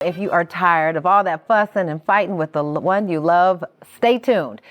If you are tired of all that fussing and fighting with the one you love, stay tuned.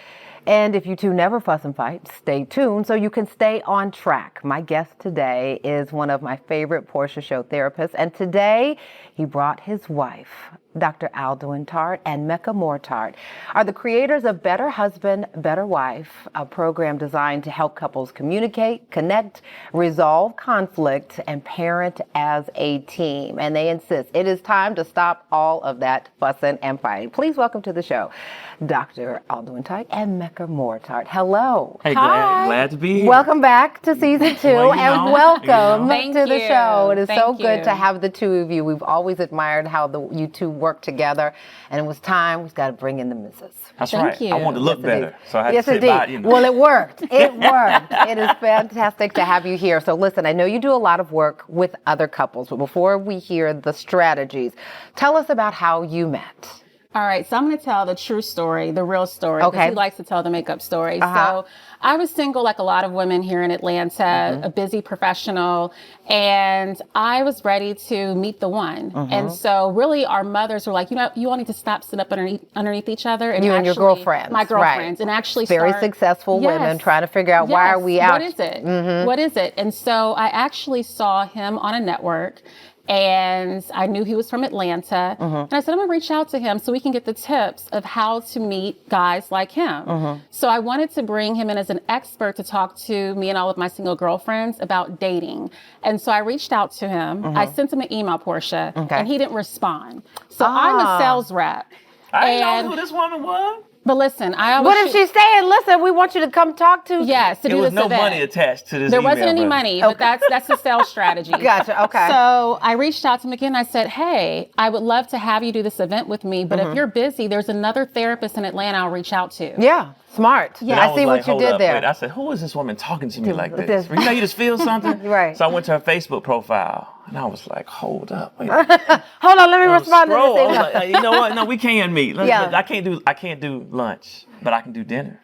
And if you two never fuss and fight, stay tuned so you can stay on track. My guest today is one of my favorite Portia show therapists, and today he brought his wife. Dr. Tartt and Mecca Tartt are the creators of Better Husband, Better Wife, a program designed to help couples communicate, connect, resolve conflict, and parent as a team. And they insist it is time to stop all of that fussing and fighting. Please welcome to the show, Dr. Tartt and Mecca Tartt. Hello. Hey, Hi. glad to be here. Welcome back to season 2 and welcome to the show. It is so good to have the two of you. We've always admired how you two work together, and it was time. We've got to bring in the missus. That's Thank right. you. I wanted to look better, so I had Yes, to sit indeed. by it. Well, it worked. It worked. It is fantastic to have you here. So listen, I know you do a lot of work with other couples, but before we hear the strategies, tell us about how you met. All right, so I'm going to tell the true story, the real story. Okay. Because he likes to tell the makeup story. So I was single like a lot of women here in Atlanta, a busy professional, and I was ready to meet the one. And so really our mothers were like, you know, you all need to stop sitting up underneath each other. And You and your girlfriends. My girlfriends. Right. And actually Very successful women trying to figure out why are we out. What is it? What is it? And so I actually saw him on a network. And I knew he was from Atlanta. And I said, I'm going to reach out to him so we can get the tips of how to meet guys like him. So I wanted to bring him in as an expert to talk to me and all of my single girlfriends about dating. And so I reached out to him. I sent him an email, Portia, and he didn't respond. So I'm a sales rep. I didn't know who this woman was. But listen, I always... What if she's saying, listen, we want you to come talk to... Yes, to do this event. There was no money attached to this There email, wasn't any money, but that's the sales strategy. Gotcha, okay. So I reached out to him again. I said, hey, I would love to have you do this event with me, but if you're busy, there's another therapist in Atlanta I'll reach out to. Yeah, smart. Yeah. I see what you did there. Wait. I said, who is this woman talking to me like this? You know, you just feel something? Right. So I went to her Facebook profile, and I was like, hold up. Wait. Hold on, let me respond to this I was email. like, you know what? No, we can't meet. Yeah. I can't do lunch, but I can do dinner.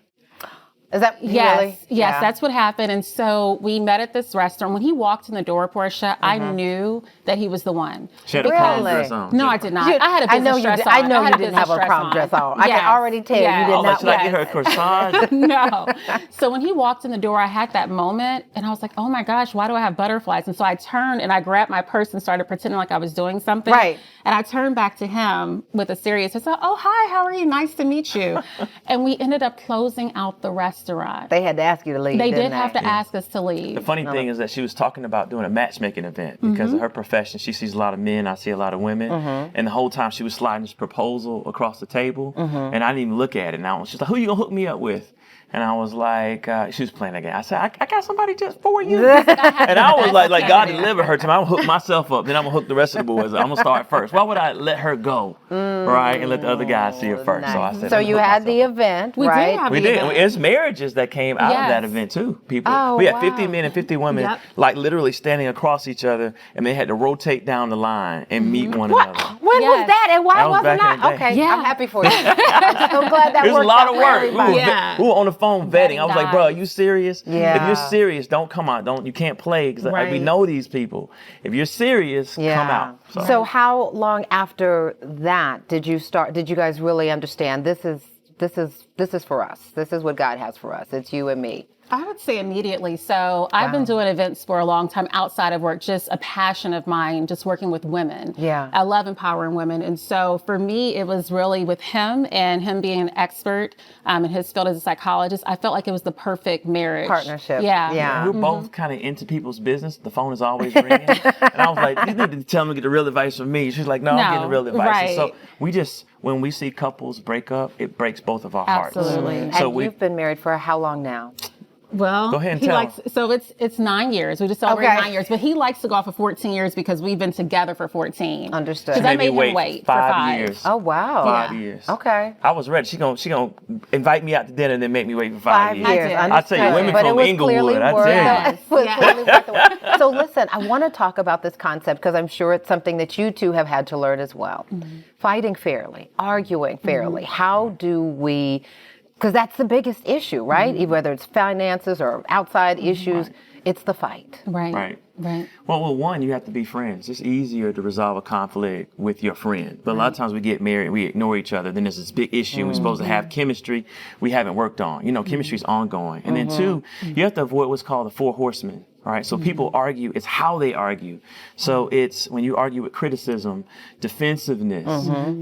Is that Yes, really? yes, Yeah. that's what happened. And so we met at this restaurant. When he walked in the door, Portia, I knew that he was the one. She had a prom dress on. No, I did not. I had a business dress on. I know you had didn't have a business prom dress on. I Yes, can already tell you yes. did not. Should I get her a corsage? No. So when he walked in the door, I had that moment and I was like, oh my gosh, why do I have butterflies? And so I turned and I grabbed my purse and started pretending like I was doing something. Right. And I turned back to him with a serious, I said, oh, hi, how are you? Nice to meet you. And we ended up closing out the restaurant. They had to ask you to leave. They didn't did have to ask us to leave. The funny thing is that she was talking about doing a matchmaking event because of her profession. She sees a lot of men, I see a lot of women. And the whole time she was sliding this proposal across the table and I didn't even look at it. And she's like, who you gonna hook me up with? And I was like, she was playing that game. I said, I got somebody just for you. And I was like God delivered her to me. I'm gonna hook myself up, then I'm gonna hook the rest of the boys up. I'm gonna start first. Why would I let her go, right? And let the other guys see her first. Nice. So I said, So you had the event, We right? did have we the did. event. It's marriages that came out of that Yes. event too. People. Oh, we had wow. 50 men and 50 women, like literally standing across each other, and they had to rotate down the line and meet one another. When was Yes. that, and why That was wasn't back in the I? day. Okay, Yeah. I'm happy for you. I'm so glad that It was worked a lot out of for work. everybody. Yeah. We were on the phone vetting. I was like, bro, are you serious? Yeah. If you're serious, don't come out. You can't play because we Right. know these people. If you're serious, come out. So how long after that did you guys really understand this is for us? This is what God has for us. It's you and me. I would say immediately. So I've been doing events for a long time outside of work, just a passion of mine, just working with women. Yeah. I love empowering women. And so for me, it was really with him and him being an expert in his field as a psychologist. I felt like it was the perfect marriage. Partnership. Yeah. Yeah. We're both kind of into people's business. The phone is always ringing. And I was like, you need to tell me to get the real advice from me. She's like, no, I'm getting the real advice. right. And so we just, when we see couples break up, it breaks both of our hearts. Absolutely. So And you've been married for how long now? Well, Go ahead and he tell likes, so it's 9 years. We just celebrated Okay. 9 years, but he likes to go off for 14 years because we've been together for 14. Understood. Because I made me him wait for 5 years. Oh, wow. 5 Yeah. years. Okay. I was ready. She gonna invite me out to dinner and then make me wait for 5 years. 5 years. did. I tell you, women But it from was Inglewood, clearly I worth tell you. it. It was clearly worth the wait. So listen, I want to talk about this concept because I'm sure it's something that you two have had to learn as well. Fighting fairly, arguing fairly. How do we, because that's the biggest issue, right? Whether it's finances or outside issues. It's the fight. Right. Well, one, you have to be friends. It's easier to resolve a conflict with your friend. But a lot of times we get married and we ignore each other. Then there's this big issue. We're supposed to have chemistry we haven't worked on. Chemistry is ongoing. And then two, you have to avoid what's called the 4 horsemen. All right, so people argue, it's how they argue. So it's when you argue with criticism, defensiveness,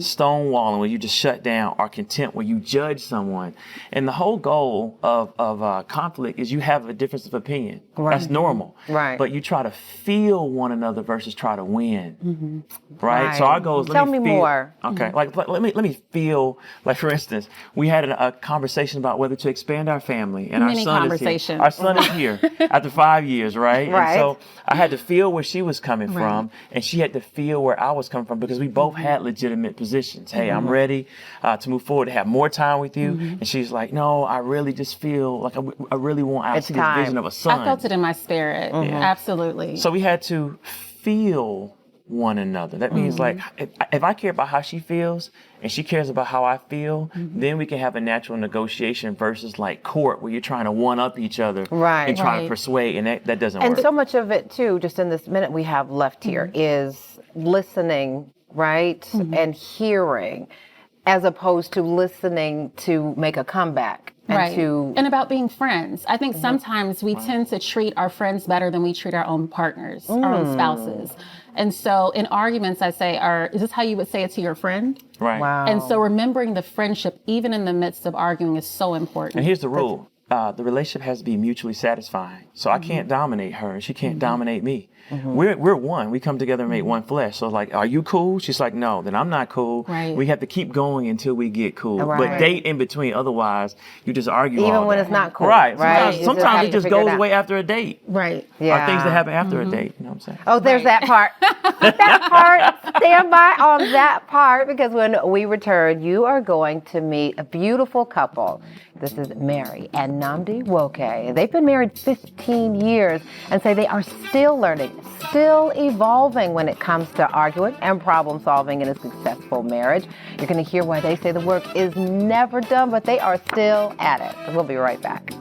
stonewalling, where you just shut down, or contempt, where you judge someone. And the whole goal of conflict is you have a difference of opinion. Right. That's normal. Right. But you try to feel one another versus try to win. Right? So our goal is, Tell me feel, more. Okay, let me feel, like for instance, we had a conversation about whether to expand our family. And Many our conversations. Our son is here after 5 years. Right? Right. And so I had to feel where she was coming from, and she had to feel where I was coming from, because we both had legitimate positions. Hey, I'm ready to move forward, to have more time with you. And she's like, no, I really just feel like I really want, I see this vision of a son. I felt it in my spirit. Absolutely. So we had to feel one another. That means like, if I care about how she feels and she cares about how I feel, then we can have a natural negotiation versus like court, where you're trying to one up each other and trying to persuade, and that doesn't work. And so much of it too, just in this minute we have left here, is listening, right? And hearing, as opposed to listening to make a comeback. And about being friends. I think sometimes we tend to treat our friends better than we treat our own partners, our own spouses. And so in arguments, I say, is this how you would say it to your friend? Right. Wow. And so remembering the friendship, even in the midst of arguing, is so important. And here's the rule. The relationship has to be mutually satisfying. So I can't dominate her, and she can't dominate me. We're one. We come together and make one flesh. So like, are you cool? She's like, no. Then I'm not cool. Right. We have to keep going until we get cool. Right. But date in between. Otherwise, you just argue even all when day. it's not cool. Right. Right. Sometimes it just goes away after a date. Right. Yeah. Or things that happen after a date. You know what I'm saying? Oh, there's that part. That part. Stand by on that part, because when we return, you are going to meet a beautiful couple. This is Mary and Nnamdi Nwoke. They've been married 15 years and say they are still learning, still evolving when it comes to arguing and problem solving in a successful marriage. You're going to hear why they say the work is never done, but they are still at it. So we'll be right back.